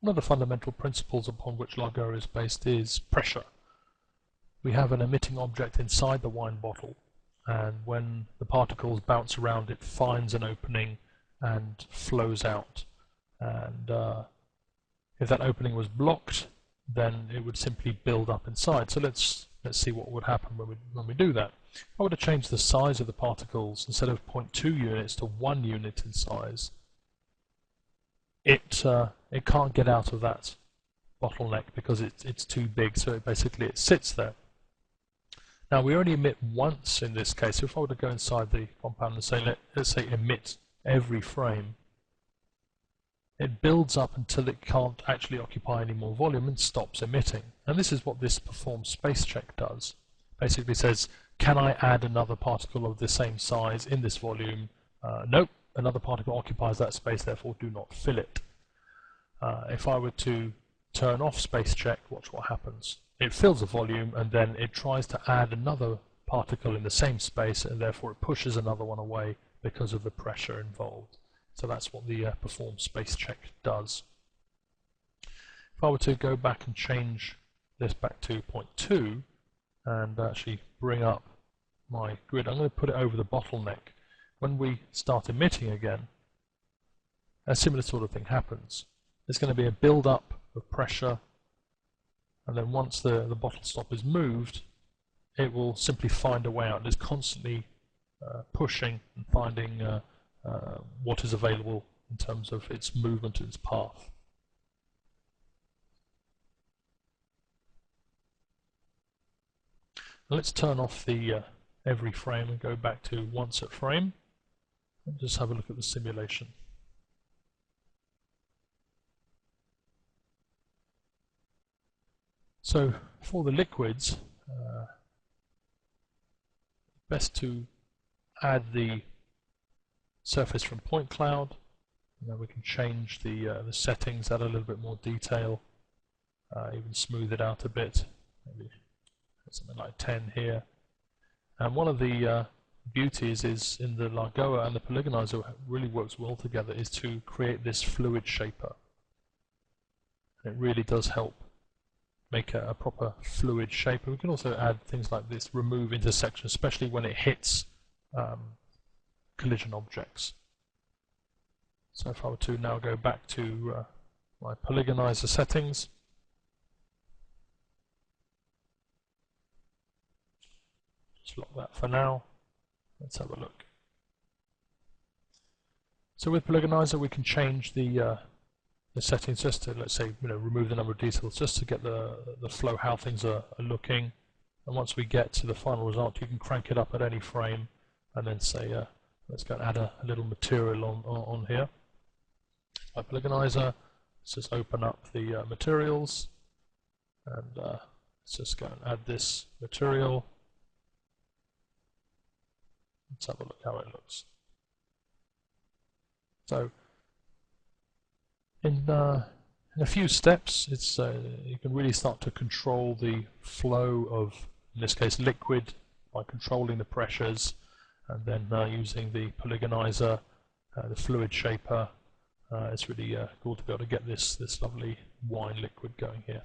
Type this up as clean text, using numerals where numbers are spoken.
One of the fundamental principles upon which Lagoa is based is pressure. We have an emitting object inside the wine bottle, and when the particles bounce around it finds an opening and flows out. And if that opening was blocked, then it would simply build up inside. So let's see what would happen when we do that. If I were to change the size of the particles, instead of 0.2 units to 1 unit in size, it can't get out of that bottleneck because it's too big, so it sits there. Now we only emit once in this case, so if I were to go inside the compound and say, let's say emit every frame, it builds up until it can't actually occupy any more volume and stops emitting. And this is what this perform space check does. Basically says, can I add another particle of the same size in this volume? Nope, another particle occupies that space, therefore do not fill it. If I were to turn off space check, watch what happens. It fills a volume and then it tries to add another particle in the same space, and therefore it pushes another one away because of the pressure involved. So that's what the perform space check does. If I were to go back and change this back to 0.2 and actually bring up my grid, I'm going to put it over the bottleneck. When we start emitting again, a similar sort of thing happens. There's going to be a build-up of pressure, and then once the bottle stop is moved, it will simply find a way out. It's constantly pushing and finding what is available in terms of its movement and its path. Let's turn off the every frame and go back to once at frame and just have a look at the simulation. So for the liquids, best to add the surface from point cloud, and then we can change the settings, add a little bit more detail, even smooth it out a bit, maybe something like 10 here. And one of the beauties is in the Lagoa and the polygonizer really works well together is to create this fluid shaper. It really does help make a proper fluid shaper. We can also add things like this, remove intersections, especially when it hits collision objects. So if I were to now go back to my polygonizer settings, just lock that for now. Let's have a look. So with polygonizer we can change the settings just to, let's say, remove the number of details just to get the flow, how things are looking. And once we get to the final result, you can crank it up at any frame and then say, let's go and add a little material on here. My polygonizer, let's just open up the materials, and let's just go and add this material. Let's have a look how it looks. So in a few steps, it's you can really start to control the flow of, in this case, liquid by controlling the pressures, and then using the polygonizer, the fluid shaper. It's really cool to be able to get this lovely wine liquid going here.